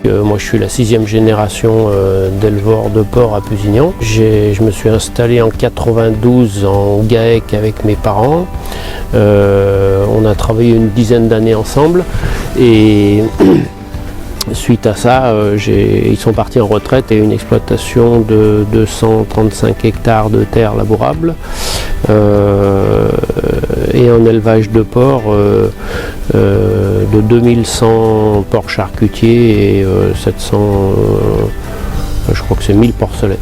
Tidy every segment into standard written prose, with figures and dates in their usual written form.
Moi je suis la 6e génération d'éleveurs de porc à Pusignan. Je me suis installé en 92 en GAEC avec mes parents. On a travaillé une dizaine d'années ensemble et suite à ça, ils sont partis en retraite et une exploitation de 235 hectares de terres labourables et un élevage de porcs de 2100 porcs charcutiers et 700, je crois que c'est 1000 porcelets.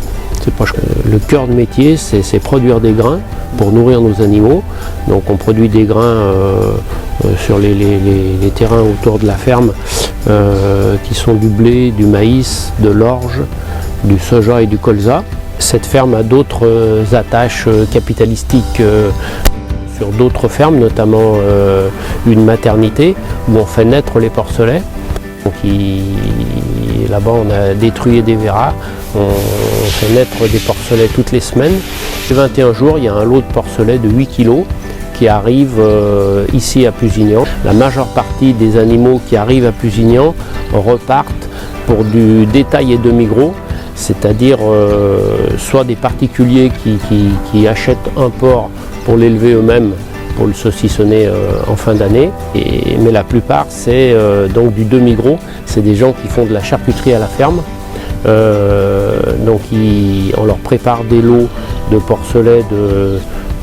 Le cœur de métier, c'est produire des grains pour nourrir nos animaux. Donc on produit des grains sur les terrains autour de la ferme qui sont du blé, du maïs, de l'orge, du soja et du colza. Cette ferme a d'autres attaches capitalistiques sur d'autres fermes, notamment une maternité où on fait naître les porcelets. Là-bas on a détruit des verras, on fait naître des porcelets toutes les semaines. Les 21 jours, il y a un lot de porcelets de 8 kg qui arrive ici à Pusignan. La majeure partie des animaux qui arrivent à Pusignan repartent pour du détail et demi-gros, c'est-à-dire soit des particuliers qui achètent un porc pour l'élever eux-mêmes, pour le saucissonner en fin d'année, mais la plupart c'est donc du demi-gros, c'est des gens qui font de la charcuterie à la ferme. Donc on leur prépare des lots de porcelets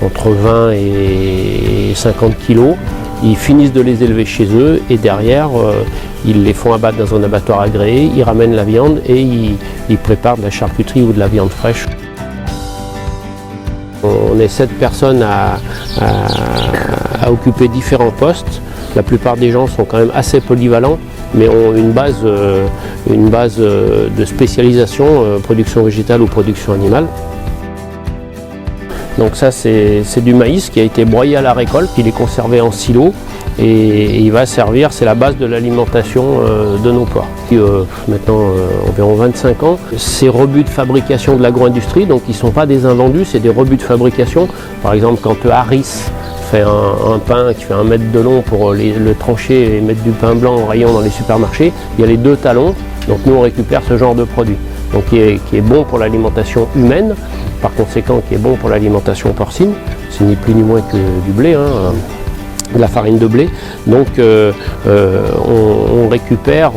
entre 20 et 50 kg. Ils finissent de les élever chez eux et derrière ils les font abattre dans un abattoir agréé, ils ramènent la viande et ils préparent de la charcuterie ou de la viande fraîche. On est 7 personnes à occuper différents postes. La plupart des gens sont quand même assez polyvalents, mais ont une base de spécialisation, production végétale ou production animale. Donc ça c'est du maïs qui a été broyé à la récolte, il est conservé en silo et il va servir, c'est la base de l'alimentation de nos porcs. Maintenant environ 25 ans, ces rebuts de fabrication de l'agro-industrie, donc ils ne sont pas des invendus, c'est des rebuts de fabrication. Par exemple quand Harris fait un pain qui fait 1 mètre de long pour le trancher et mettre du pain blanc en rayon dans les supermarchés, il y a les 2 talons, donc nous on récupère ce genre de produit, donc qui est bon pour l'alimentation humaine, par conséquent qui est bon pour l'alimentation porcine, c'est ni plus ni moins que du blé, de la farine de blé. Donc on récupère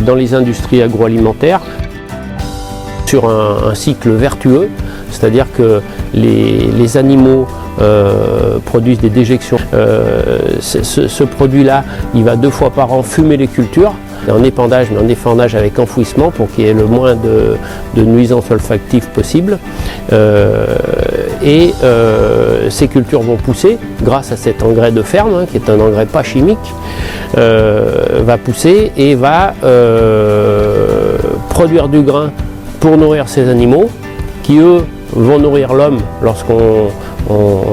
dans les industries agroalimentaires sur un cycle vertueux, c'est-à-dire que les animaux produisent des déjections. Ce produit-là, il va 2 fois par an fumer les cultures, en épandage, mais en épandage avec enfouissement pour qu'il y ait le moins de nuisances olfactives possible. Ces cultures vont pousser grâce à cet engrais de ferme, qui est un engrais pas chimique, va pousser et va produire du grain pour nourrir ces animaux qui eux vont nourrir l'homme lorsqu'on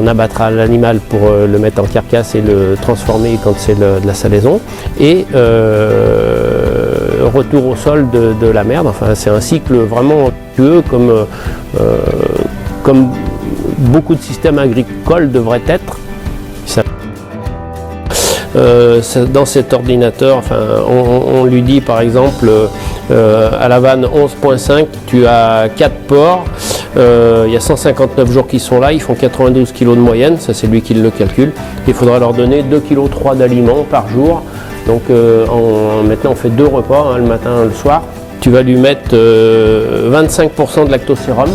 abattra l'animal pour le mettre en carcasse et le transformer quand c'est de la salaison, et retour au sol de la merde. Enfin, c'est un cycle vraiment vertueux comme beaucoup de systèmes agricoles devraient être. Dans cet ordinateur, enfin, on lui dit par exemple à la vanne 11.5 tu as 4 porcs, il y a 159 jours qui sont là, ils font 92 kg de moyenne, ça c'est lui qui le calcule. Il faudra leur donner 2,3 kg d'aliments par jour. Donc maintenant on fait 2 repas, le matin et le soir. Tu vas lui mettre 25% de lactosérum,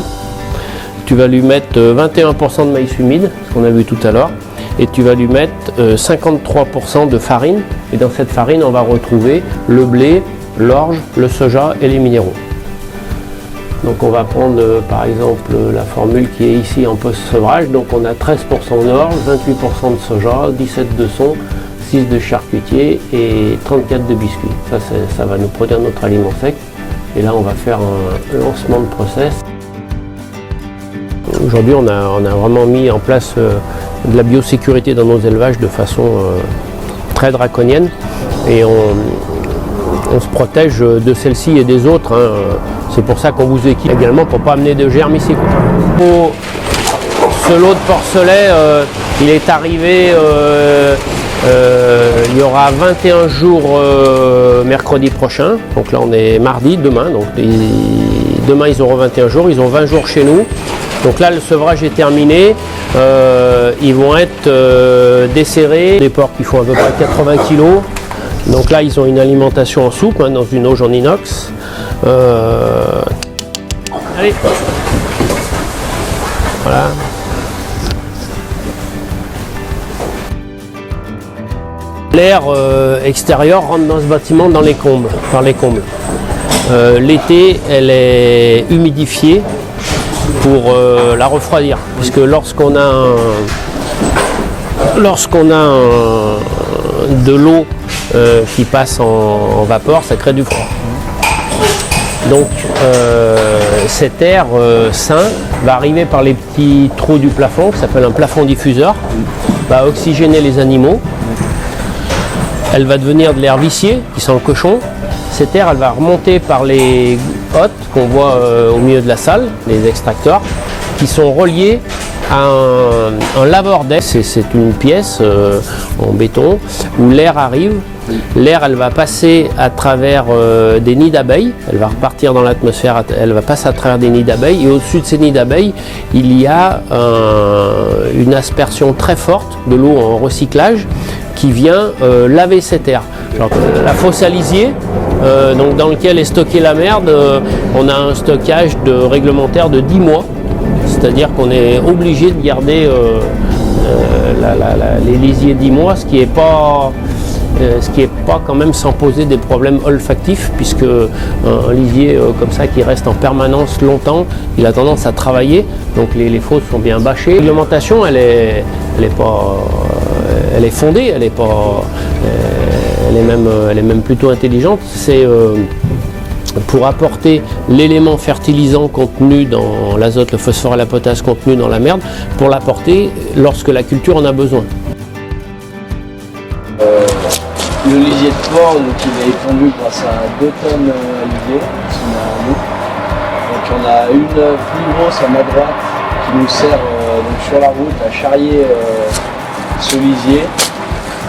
tu vas lui mettre 21% de maïs humide, ce qu'on a vu tout à l'heure, et tu vas lui mettre 53% de farine. Et dans cette farine on va retrouver le blé, l'orge, le soja et les minéraux. Donc on va prendre par exemple la formule qui est ici en post-sevrage. Donc on a 13% d'orge, 28% de soja, 17 de son, 6 de charcutier et 34 de biscuits. Ça va nous produire notre aliment sec. Et là on va faire un lancement de process. Aujourd'hui on a vraiment mis en place de la biosécurité dans nos élevages de façon très draconienne. Et on se protège de celle-ci et des autres. C'est pour ça qu'on vous équipe également pour ne pas amener de germes ici. Ce lot de porcelets, il est arrivé Il y aura 21 jours mercredi prochain, donc là on est mardi, demain, donc demain ils auront 21 jours, ils ont 20 jours chez nous. Donc là le sevrage est terminé, ils vont être desserrés, des porcs qui font à peu près 80 kg. Donc là ils ont une alimentation en soupe, hein, dans une auge en inox. Allez, voilà. L'air extérieur rentre dans ce bâtiment par les combles. L'été, elle est humidifiée pour la refroidir, puisque lorsqu'on a de l'eau qui passe en vapeur, ça crée du froid. Donc cet air sain va arriver par les petits trous du plafond, qui s'appelle un plafond diffuseur, va oxygéner les animaux. Elle va devenir de l'air vicié, qui sent le cochon. Cette air, elle va remonter par les hottes qu'on voit au milieu de la salle, les extracteurs, qui sont reliés à un laveur d'air. C'est une pièce en béton où l'air arrive. L'air, elle va passer à travers des nids d'abeilles. Elle va repartir dans l'atmosphère, elle va passer à travers des nids d'abeilles. Et au-dessus de ces nids d'abeilles, il y a une aspersion très forte de l'eau en recyclage qui vient laver cet air. Alors, la fosse à lisier, donc dans lequel est stockée la merde, on a un stockage réglementaire de 10 mois. C'est-à-dire qu'on est obligé de garder les lisiers 10 mois, ce qui n'est pas quand même sans poser des problèmes olfactifs, puisque un lisier comme ça qui reste en permanence longtemps, il a tendance à travailler, donc les fosses sont bien bâchées. La réglementation, elle est fondée, elle est même plutôt intelligente. C'est pour apporter l'élément fertilisant contenu dans l'azote, le phosphore et la potasse contenu dans la merde, pour l'apporter lorsque la culture en a besoin. Le lisier de porc, donc, il est étendu grâce à 2 tonnes à lisier, qu'on a à nous. Donc on a une plus grosse à ma droite qui nous sert donc, sur la route à charrier ce lisier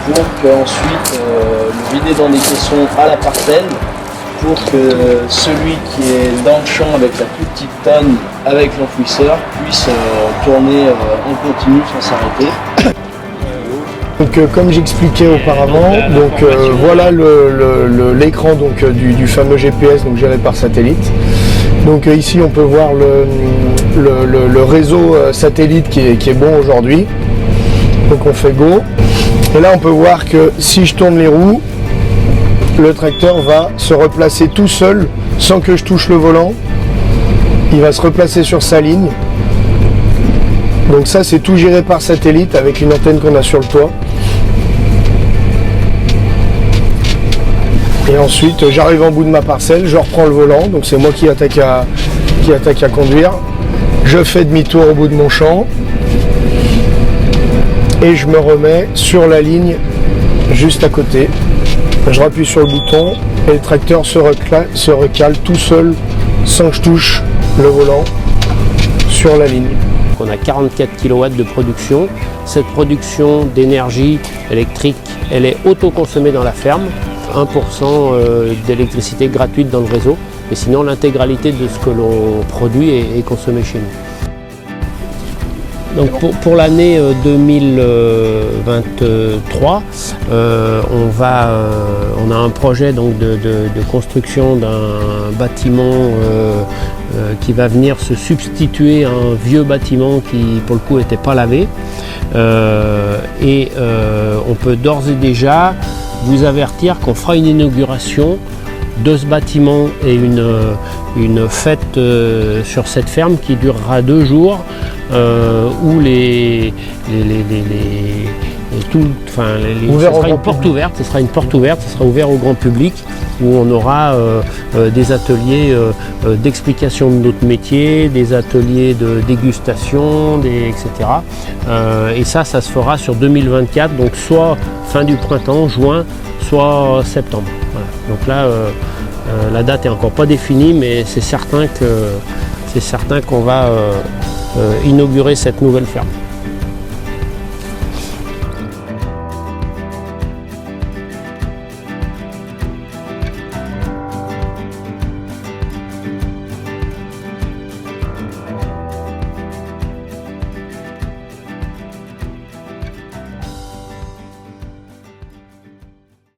pour qu'ensuite le vider dans des caissons à la parcelle, pour que celui qui est dans le champ avec la plus petite tonne avec l'enfouisseur puisse tourner en continu sans s'arrêter. Donc, comme j'expliquais auparavant, donc, voilà l'écran du fameux GPS donc, géré par satellite. Donc ici on peut voir le réseau satellite qui est bon aujourd'hui. Donc on fait go. Et là on peut voir que si je tourne les roues, le tracteur va se replacer tout seul sans que je touche le volant. Il va se replacer sur sa ligne. Donc ça c'est tout géré par satellite avec une antenne qu'on a sur le toit. Et ensuite j'arrive en bout de ma parcelle, je reprends le volant, donc c'est moi qui attaque à conduire. Je fais demi-tour au bout de mon champ et je me remets sur la ligne juste à côté. Je rappuie sur le bouton et le tracteur se recale tout seul sans que je touche le volant sur la ligne. On a 44 kW de production. Cette production d'énergie électrique, elle est autoconsommée dans la ferme. 1% d'électricité gratuite dans le réseau. Et sinon, l'intégralité de ce que l'on produit est consommée chez nous. Donc pour l'année 2023, on a un projet donc de construction d'un bâtiment qui va venir se substituer à un vieux bâtiment qui pour le coup n'était pas lavé. On peut d'ores et déjà vous avertir qu'on fera une inauguration de ce bâtiment et une fête sur cette ferme qui durera 2 jours. Où ce sera une porte ouverte, ce sera ouvert au grand public, où on aura des ateliers d'explication de notre métier, des ateliers de dégustation, etc. Et ça se fera sur 2024, donc soit fin du printemps, juin, soit septembre. Voilà. Donc là, la date est encore pas définie, mais c'est certain qu'on va inaugurer cette nouvelle ferme.